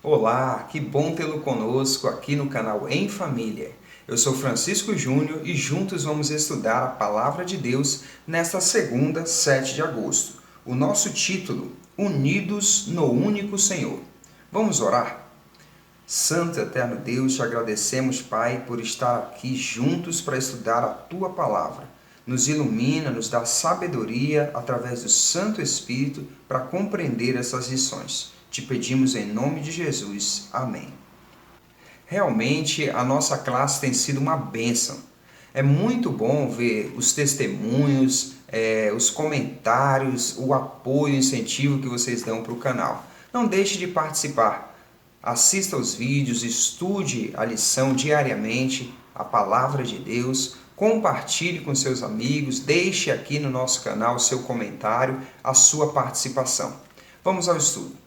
Olá, que bom tê-lo conosco aqui no canal Em Família. Eu sou Francisco Júnior e juntos vamos estudar a Palavra de Deus nesta segunda, 7 de agosto. O nosso título, Unidos no Único Senhor. Vamos orar? Santo e eterno Deus, te agradecemos, Pai, por estar aqui juntos para estudar a Tua Palavra. Nos ilumina, nos dá sabedoria através do Santo Espírito para compreender essas lições. Te pedimos em nome de Jesus. Amém. Realmente, a nossa classe tem sido uma bênção. É muito bom ver os testemunhos, os comentários, o apoio, o incentivo que vocês dão para o canal. Não deixe de participar. Assista os vídeos, estude a lição diariamente, a Palavra de Deus, compartilhe com seus amigos, deixe aqui no nosso canal o seu comentário, a sua participação. Vamos ao estudo.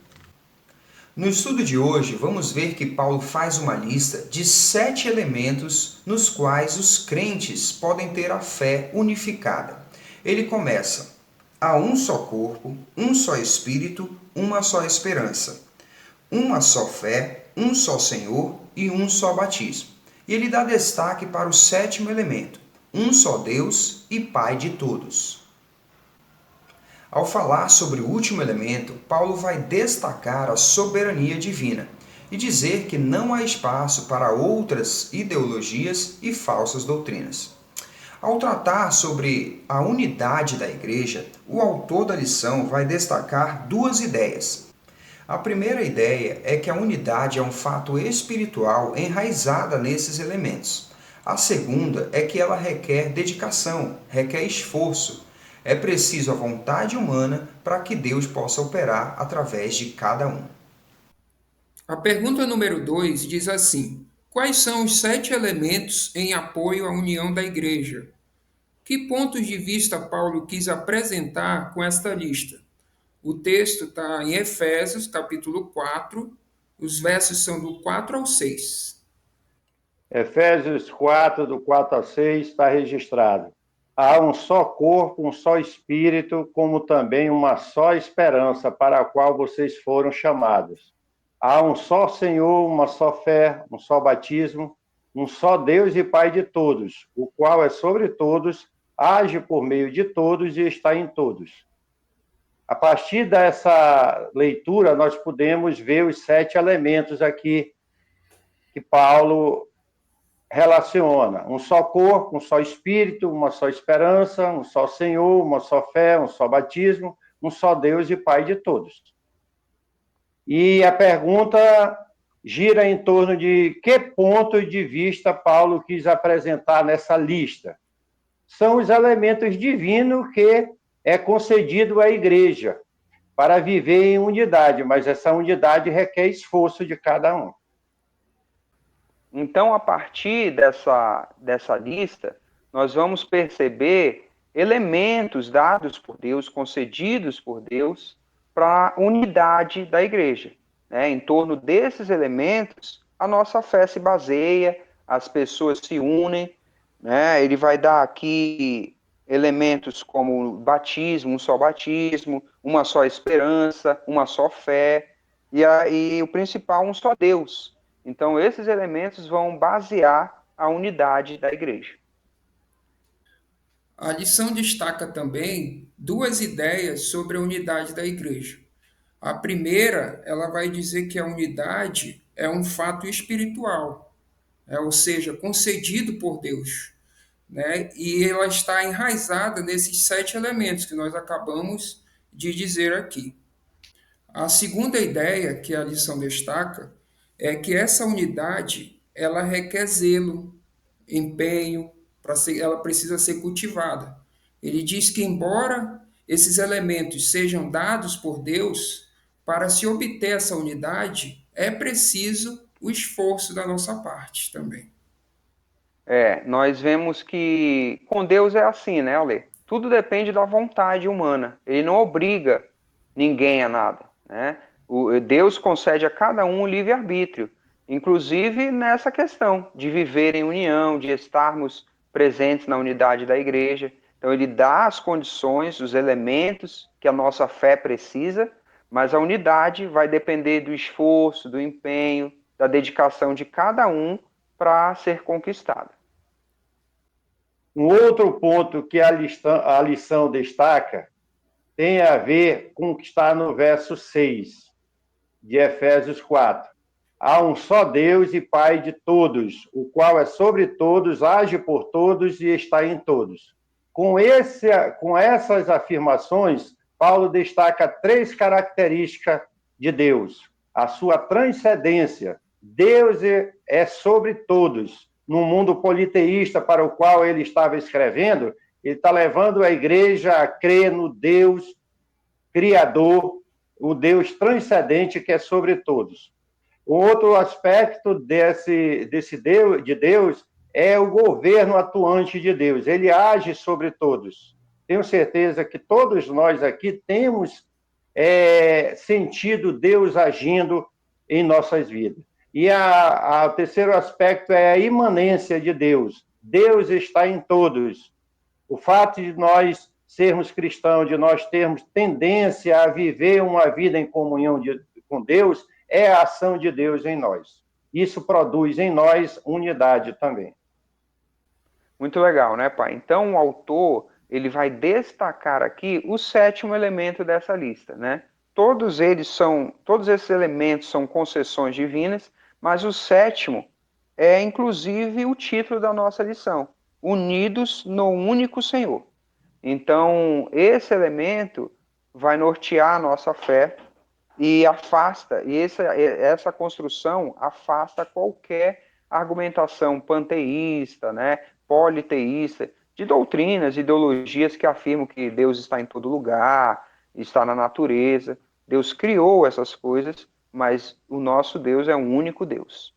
No estudo de hoje, vamos ver que Paulo faz uma lista de 7 elementos nos quais os crentes podem ter a fé unificada. Ele começa: há um só corpo, um só Espírito, uma só esperança, uma só fé, um só Senhor e um só batismo. E ele dá destaque para o 7º elemento: um só Deus e Pai de todos. Ao falar sobre o último elemento, Paulo vai destacar a soberania divina e dizer que não há espaço para outras ideologias e falsas doutrinas. Ao tratar sobre a unidade da igreja, o autor da lição vai destacar 2 ideias. A primeira ideia é que a unidade é um fato espiritual enraizada nesses elementos. A segunda é que ela requer dedicação, requer esforço. É preciso a vontade humana para que Deus possa operar através de cada um. A pergunta número 2 diz assim: quais são os 7 elementos em apoio à união da igreja? Que pontos de vista Paulo quis apresentar com esta lista? O texto está em Efésios, capítulo 4, os versos são do 4 ao 6. Efésios 4, do 4 a 6, está registrado. Há um só corpo, um só espírito, como também uma só esperança para a qual vocês foram chamados. Há um só Senhor, uma só fé, um só batismo, um só Deus e Pai de todos, o qual é sobre todos, age por meio de todos e está em todos. A partir dessa leitura, nós podemos ver os 7 elementos aqui que Paulo relaciona um só corpo, um só espírito, uma só esperança, um só Senhor, uma só fé, um só batismo, um só Deus e Pai de todos. E a pergunta gira em torno de que ponto de vista Paulo quis apresentar nessa lista. São os elementos divinos que é concedido à igreja para viver em unidade, mas essa unidade requer esforço de cada um. Então, a partir dessa lista, nós vamos perceber elementos dados por Deus, concedidos por Deus, para a unidade da igreja. Né? Em torno desses elementos, a nossa fé se baseia, as pessoas se unem. Né? Ele vai dar aqui elementos como batismo, um só batismo, uma só esperança, uma só fé, e o principal, um só Deus. Então, esses elementos vão basear a unidade da igreja. A lição destaca também 2 ideias sobre a unidade da igreja. A primeira, ela vai dizer que a unidade é um fato espiritual, ou seja, concedido por Deus, né? E ela está enraizada nesses 7 elementos que nós acabamos de dizer aqui. A segunda ideia que a lição destaca é que essa unidade ela requer zelo, empenho, ela precisa ser cultivada. Ele diz que embora esses elementos sejam dados por Deus, para se obter essa unidade é preciso o esforço da nossa parte também. Nós vemos que com Deus é assim, né, Ale? Tudo depende da vontade humana. Ele não obriga ninguém a nada, né? Deus concede a cada um o livre-arbítrio, inclusive nessa questão de viver em união, de estarmos presentes na unidade da igreja. Então, ele dá as condições, os elementos que a nossa fé precisa, mas a unidade vai depender do esforço, do empenho, da dedicação de cada um para ser conquistada. Um outro ponto que a lição destaca tem a ver com o que está no verso 6 de Efésios 4. Há um só Deus e Pai de todos, o qual é sobre todos, age por todos e está em todos. Com essas afirmações, Paulo destaca 3 características de Deus. A sua transcendência. Deus é sobre todos. No mundo politeísta para o qual ele estava escrevendo, ele está levando a igreja a crer no Deus Criador, o Deus transcendente que é sobre todos. O outro aspecto de Deus é o governo atuante de Deus. Ele age sobre todos. Tenho certeza que todos nós aqui temos sentido Deus agindo em nossas vidas. E o terceiro aspecto é a imanência de Deus. Deus está em todos. O fato de nós sermos cristãos, de nós termos tendência a viver uma vida em comunhão com Deus, é a ação de Deus em nós. Isso produz em nós unidade também. Muito legal, né, pai? Então, o autor, ele vai destacar aqui o 7º elemento dessa lista, né? Todos esses elementos são concessões divinas, mas o 7º é, inclusive, o título da nossa lição, Unidos no Único Senhor. Então, esse elemento vai nortear a nossa fé e essa construção afasta qualquer argumentação panteísta, né, politeísta, de doutrinas, ideologias que afirmam que Deus está em todo lugar, está na natureza. Deus criou essas coisas, mas o nosso Deus é um único Deus.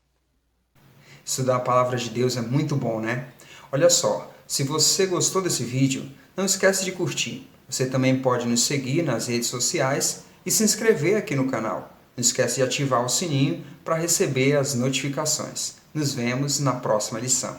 Estudar a palavra de Deus é muito bom, né? Olha só, se você gostou desse vídeo, não esquece de curtir. Você também pode nos seguir nas redes sociais e se inscrever aqui no canal. Não esquece de ativar o sininho para receber as notificações. Nos vemos na próxima lição.